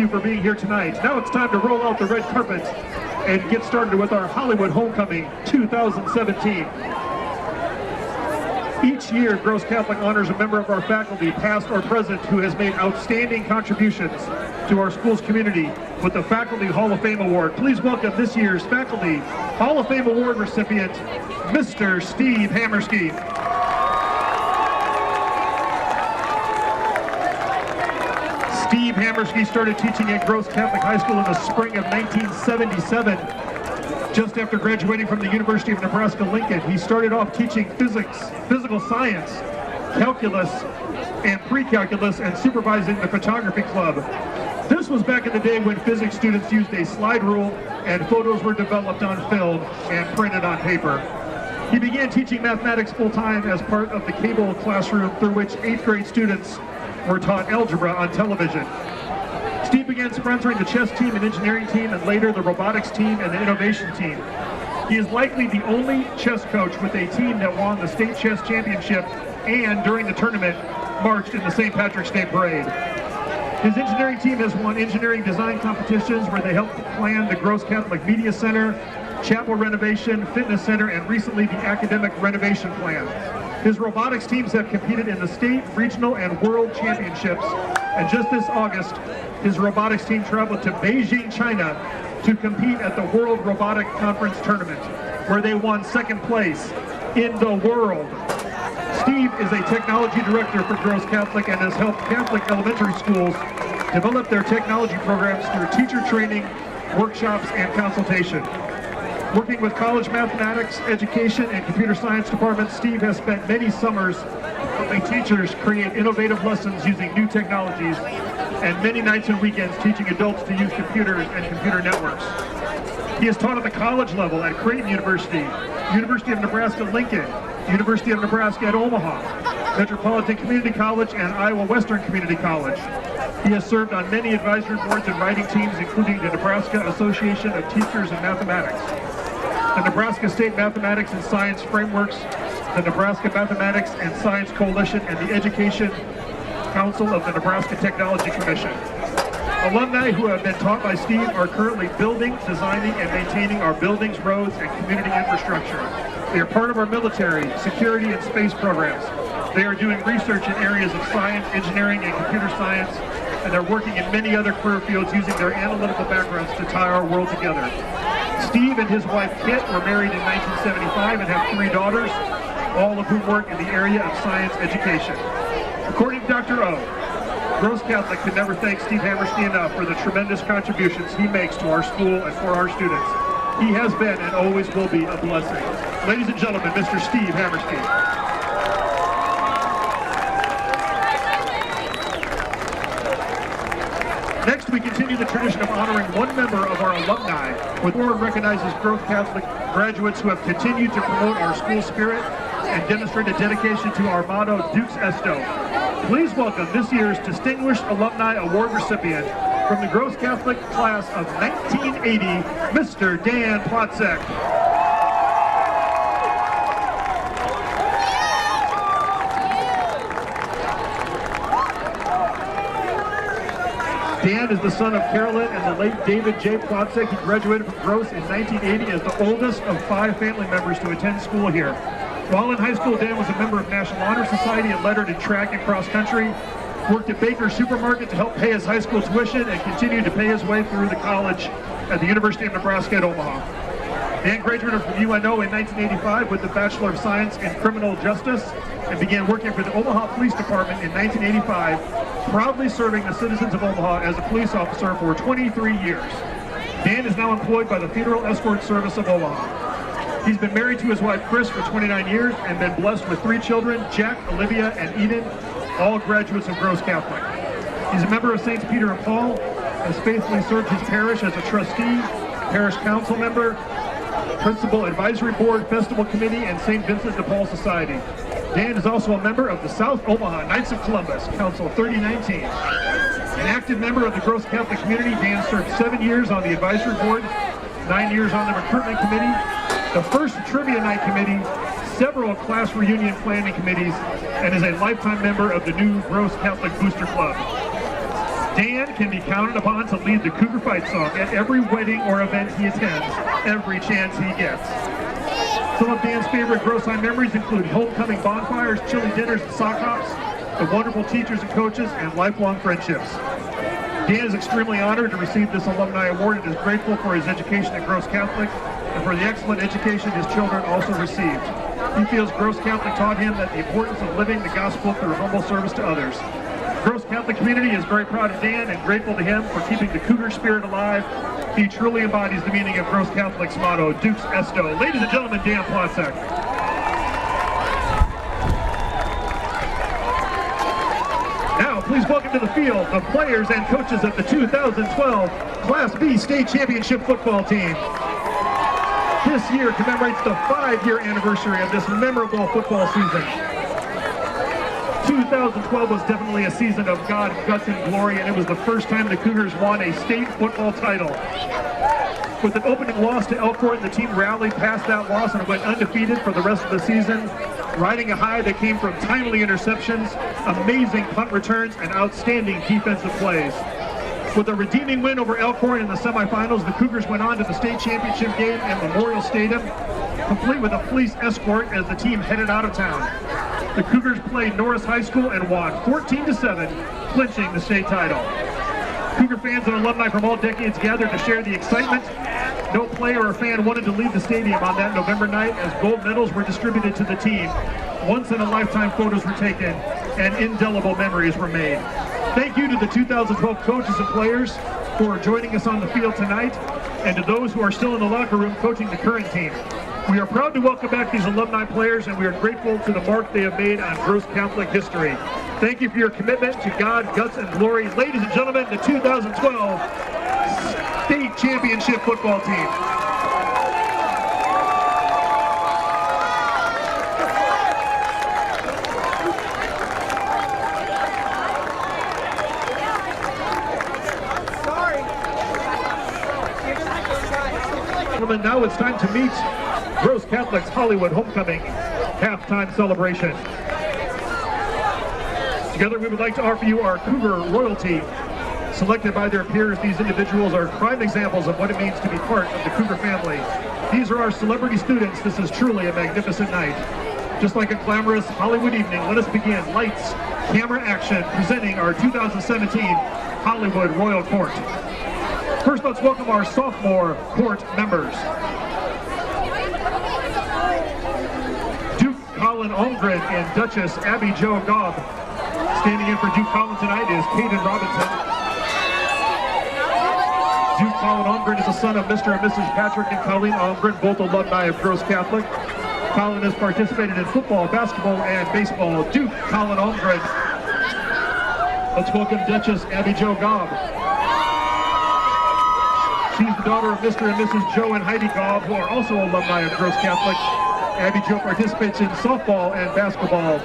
you for being here tonight. Now it's time to roll out the red carpet and get started with our Hollywood Homecoming 2017. Each year, Gross Catholic honors a member of our faculty, past or present, who has made outstanding contributions to our school's community with the Faculty Hall of Fame Award. Please welcome this year's Faculty Hall of Fame Award recipient, Mr. Steve Hammerski. Steve Hammerski started teaching at Gross Catholic High School in the spring of 1977. Just after graduating from the University of Nebraska-Lincoln, he started off teaching physics, physical science, calculus, and pre-calculus, and supervising the photography club. This was back in the day when physics students used a slide rule and photos were developed on film and printed on paper. He began teaching mathematics full-time as part of the cable classroom through which 8th grade students were taught algebra on television. Steve began sponsoring the chess team and engineering team, and later the robotics team and the innovation team. He is likely the only chess coach with a team that won the state chess championship and, during the tournament, marched in the St. Patrick's Day Parade. His engineering team has won engineering design competitions where they helped plan the Gross Catholic Media Center, chapel renovation, fitness center, and recently the academic renovation plan. His robotics teams have competed in the state, regional, and world championships, and just this August, his robotics team traveled to Beijing, China to compete at the World Robotic Conference Tournament, where they won second place in the world. Steve is a technology director for Gross Catholic and has helped Catholic elementary schools develop their technology programs through teacher training, workshops, and consultation. Working with college mathematics, education, and computer science departments, Steve has spent many summers helping teachers create innovative lessons using new technologies, and many nights and weekends teaching adults to use computers and computer networks. He has taught at the college level at Creighton University, University of Nebraska-Lincoln, University of Nebraska at Omaha, Metropolitan Community College, and Iowa Western Community College. He has served on many advisory boards and writing teams, including the Nebraska Association of Teachers in Mathematics, the Nebraska State Mathematics and Science Frameworks, the Nebraska Mathematics and Science Coalition, and the Education Council of the Nebraska Technology Commission. Alumni who have been taught by Steve are currently building, designing, and maintaining our buildings, roads, and community infrastructure. They are part of our military, security, and space programs. They are doing research in areas of science, engineering, and computer science, and they're working in many other career fields using their analytical backgrounds to tie our world together. Steve and his wife Kit were married in 1975 and have 3 daughters, all of whom work in the area of science education. According to Dr. O, Gross Catholic can never thank Steve Hammerski enough for the tremendous contributions he makes to our school and for our students. He has been and always will be a blessing. Ladies and gentlemen, Mr. Steve Hammerski. Next, we continue the tradition of honoring one member of our alumni, with the award recognizes Gross Catholic graduates who have continued to promote our school spirit and demonstrated dedication to our motto, Dux Esto. Please welcome this year's Distinguished Alumni Award recipient from the Gross Catholic class of 1980, Mr. Dan Plotzek. Dan is the son of Carolyn and the late David J. Plotzek. He graduated from Gross in 1980 as the oldest of 5 family members to attend school here. While in high school, Dan was a member of National Honor Society and lettered in track and cross country, worked at Baker's Supermarket to help pay his high school tuition, and continued to pay his way through the college at the University of Nebraska at Omaha. Dan graduated from UNO in 1985 with the Bachelor of Science in Criminal Justice and began working for the Omaha Police Department in 1985, proudly serving the citizens of Omaha as a police officer for 23 years. Dan is now employed by the Federal Escort Service of Omaha. He's been married to his wife Chris for 29 years and been blessed with 3 children, Jack, Olivia, and Eden, all graduates of Gross Catholic. He's a member of Saints Peter and Paul, has faithfully served his parish as a trustee, parish council member, principal advisory board, festival committee, and St. Vincent de Paul Society. Dan is also a member of the South Omaha Knights of Columbus, Council 3019. An active member of the Gross Catholic community, Dan served 7 years on the advisory board, 9 years on the recruitment committee, the first trivia night committee, several class reunion planning committees, and is a lifetime member of the new Gross Catholic Booster Club. Dan can be counted upon to lead the Cougar Fight song at every wedding or event he attends, every chance he gets. Some of Dan's favorite Grossheim memories include homecoming bonfires, chili dinners, and sock hops, the wonderful teachers and coaches, and lifelong friendships. Dan is extremely honored to receive this alumni award and is grateful for his education at Gross Catholic and for the excellent education his children also received. He feels Gross Catholic taught him that the importance of living the gospel through humble service to others. The Gross Catholic community is very proud of Dan and grateful to him for keeping the Cougar spirit alive. He truly embodies the meaning of Gross Catholic's motto, Dux Esto. Ladies and gentlemen, Dan Plotzek. Now, please welcome to the field the players and coaches of the 2012 Class B State Championship football team. This year commemorates the 5-year anniversary of this memorable football season. 2012 was definitely a season of God, guts, and glory, and it was the first time the Cougars won a state football title. With an opening loss to Elkhorn, the team rallied past that loss and went undefeated for the rest of the season, riding a high that came from timely interceptions, amazing punt returns, and outstanding defensive plays. With a redeeming win over Elkhorn in the semifinals, the Cougars went on to the state championship game at Memorial Stadium, complete with a police escort as the team headed out of town. The Cougars played Norris High School and won 14-7, clinching the state title. Cougar fans and alumni from all decades gathered to share the excitement. No player or fan wanted to leave the stadium on that November night as gold medals were distributed to the team. Once-in-a-lifetime photos were taken and indelible memories were made. Thank you to the 2012 coaches and players for joining us on the field tonight, and to those who are still in the locker room coaching the current team. We are proud to welcome back these alumni players, and we are grateful to the mark they have made on Gross Catholic history. Thank you for your commitment to God, guts, and glory. Ladies and gentlemen, the 2012 State Championship football team. Now it's time to meet Gross Catholic's Hollywood Homecoming halftime celebration. Together we would like to offer you our Cougar royalty. Selected by their peers, these individuals are prime examples of what it means to be part of the Cougar family. These are our celebrity students. This is truly a magnificent night. Just like a glamorous Hollywood evening, let us begin. Lights, camera, action, presenting our 2017 Hollywood Royal Court. First, let's welcome our sophomore court members. Duke Colin Holmgren and Duchess Abby Jo Gobb. Standing in for Duke Colin tonight is Caden Robinson. Duke Colin Holmgren is the son of Mr. and Mrs. Patrick and Colleen Holmgren, both alumni of Gross Catholic. Colin has participated in football, basketball, and baseball. Duke Colin Holmgren. Let's welcome Duchess Abby Jo Gobb. She's the daughter of Mr. and Mrs. Joe and Heidi Gobb, who are also alumni of Gross Catholic. Abby Jo participates in softball and basketball.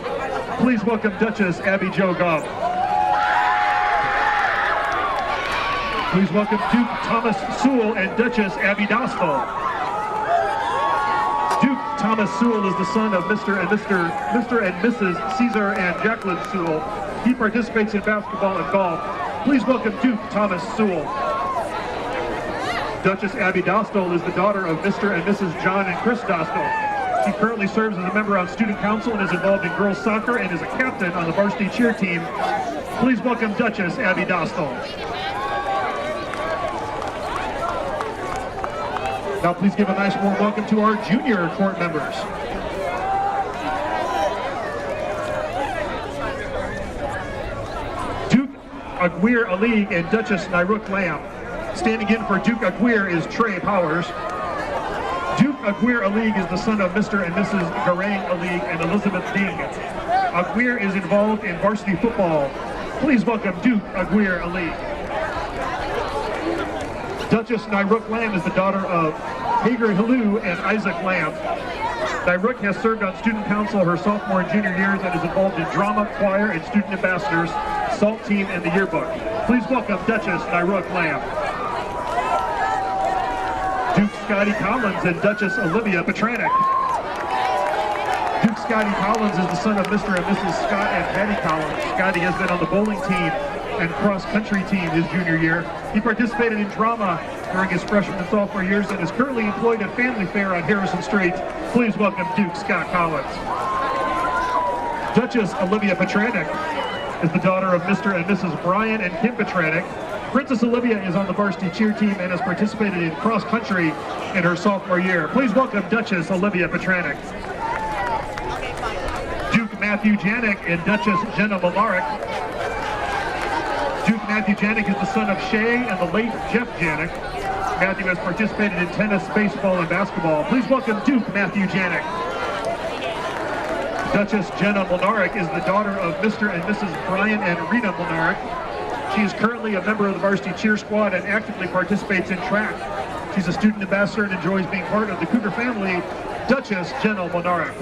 Please welcome Duchess Abby Jo Gobb. Please welcome Duke Thomas Sewell and Duchess Abby Dostal. Duke Thomas Sewell is the son of Mr. and Mrs. Caesar and Jacqueline Sewell. He participates in basketball and golf. Please welcome Duke Thomas Sewell. Duchess Abby Dostal is the daughter of Mr. and Mrs. John and Chris Dostal. She currently serves as a member on student council and is involved in girls soccer and is a captain on the varsity cheer team. Please welcome Duchess Abby Dostal. Now please give a nice warm welcome to our junior court members. Duke Aguirre Ali and Duchess Nairuk Lamb. Standing in for Duke Aguirre is Trey Powers. Duke Aguirre Alig is the son of Mr. and Mrs. Garang Alig and Elizabeth Ding. Aguirre is involved in varsity football. Please welcome Duke Aguirre Alig. Duchess Nairuk Lamb is the daughter of Hager Halou and Isaac Lamb. Nairuk has served on student council her sophomore and junior years and is involved in drama, choir, and student ambassadors, SALT team, and the yearbook. Please welcome Duchess Nairuk Lamb. Duke Scotty Collins and Duchess Olivia Petranek. Duke Scotty Collins is the son of Mr. and Mrs. Scott and Patty Collins. Scotty has been on the bowling team, and cross-country team his junior year. He participated in drama during his freshman and sophomore years and is currently employed at Family Fair on Harrison Street. Please welcome Duke Scott Collins. Duchess Olivia Petranek is the daughter of Mr. and Mrs. Brian and Kim Petranek. Princess Olivia is on the varsity cheer team and has participated in cross-country in her sophomore year. Please welcome Duchess Olivia Petranek. Duke Matthew Janik and Duchess Jenna Malarek. Duke Matthew Janik is the son of Shay and the late Jeff Janik. Matthew has participated in tennis, baseball, and basketball. Please welcome Duke Matthew Janik. Duchess Jenna Malarek is the daughter of Mr. and Mrs. Brian and Rita Malarek. She is currently a member of the varsity cheer squad and actively participates in track. She's a student ambassador and enjoys being part of the Cougar family. Duchess Jenna Malarek.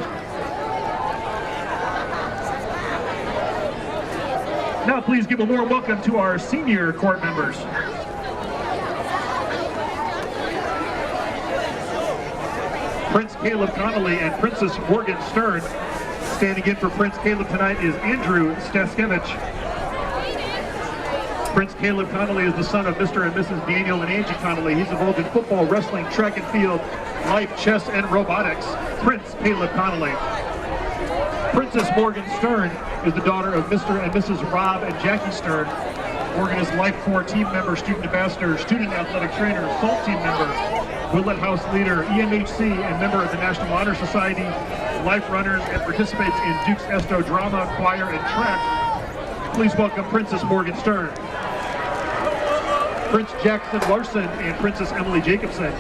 Now please give a warm welcome to our senior court members. Prince Caleb Connolly and Princess Morgan Stern. Standing in for Prince Caleb tonight is Andrew Staskevich. Prince Caleb Connolly is the son of Mr. and Mrs. Daniel and Angie Connolly. He's involved in football, wrestling, track and field, life, chess, and robotics. Prince Caleb Connolly. Princess Morgan Stern is the daughter of Mr. and Mrs. Rob and Jackie Stern. Morgan is Life Corps team member, student ambassador, student athletic trainer, SALT team member, Willett House leader, EMHC, and member of the National Honor Society, Life Runners, and participates in Duke's Esto drama, choir, and track. Please welcome Princess Morgan Stern. Prince Jackson Larson and Princess Emily Jacobson.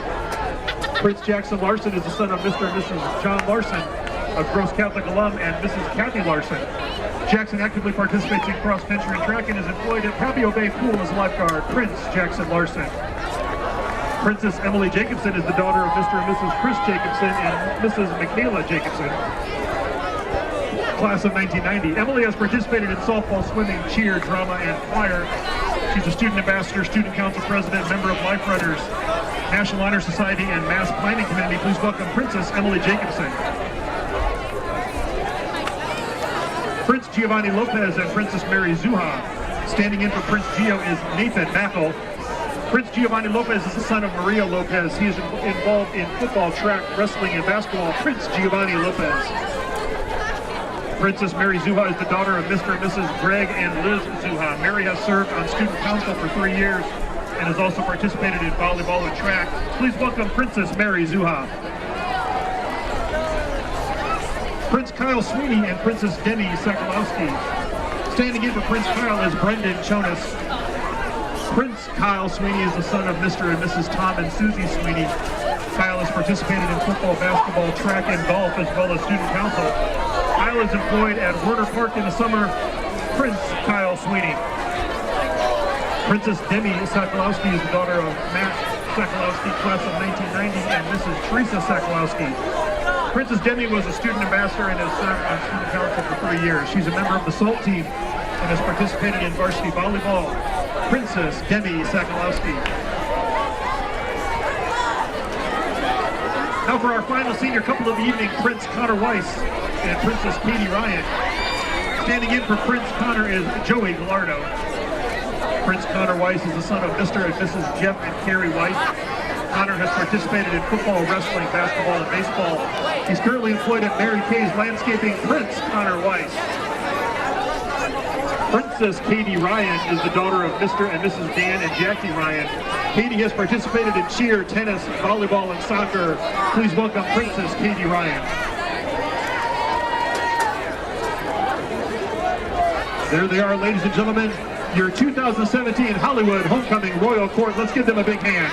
Prince Jackson Larson is the son of Mr. and Mrs. John Larson, a Gross Catholic alum, and Mrs. Kathy Larson. Jackson actively participates in cross-country and track and is employed at Papio Bay Pool as a lifeguard. Prince Jackson Larson. Princess Emily Jacobson is the daughter of Mr. and Mrs. Chris Jacobson and Mrs. Michaela Jacobson. Class of 1990. Emily has participated in softball, swimming, cheer, drama, and choir. She's a student ambassador, student council president, member of Life Runners, National Honor Society, and Mass Planning Committee. Please welcome Princess Emily Jacobson. Prince Giovanni Lopez and Princess Mary Zuha. Standing in for Prince Gio is Nathan Mackel. Prince Giovanni Lopez is the son of Maria Lopez. He is involved in football, track, wrestling, and basketball. Prince Giovanni Lopez. Princess Mary Zuha is the daughter of Mr. and Mrs. Greg and Liz Zuha. Mary has served on student council for 3 years and has also participated in volleyball and track. Please welcome Princess Mary Zuha. Prince Kyle Sweeney and Princess Demi Sakalowski. Standing in for Prince Kyle is Brendan Chonas. Prince Kyle Sweeney is the son of Mr. and Mrs. Tom and Susie Sweeney. Kyle has participated in football, basketball, track, and golf, as well as student council. Kyle is employed at Werner Park in the summer. Prince Kyle Sweeney. Princess Demi Sakalowski is the daughter of Matt Sakalowski, class of 1990, and Mrs. Teresa Sakalowski. Princess Demi was a student ambassador and has served on student council for 3 years. She's a member of the SALT team and has participated in varsity volleyball. Princess Demi Sakalowski. Now for our final senior couple of the evening, Prince Connor Weiss and Princess Katie Ryan. Standing in for Prince Connor is Joey Gallardo. Prince Connor Weiss is the son of Mr. and Mrs. Jeff and Carrie Weiss. Connor has participated in football, wrestling, basketball, and baseball. He's currently employed at Mary Kay's Landscaping. Prince Connor Weiss. Princess Katie Ryan is the daughter of Mr. and Mrs. Dan and Jackie Ryan. Katie has participated in cheer, tennis, volleyball, and soccer. Please welcome Princess Katie Ryan. There they are, ladies and gentlemen, your 2017 Hollywood Homecoming Royal Court. Let's give them a big hand.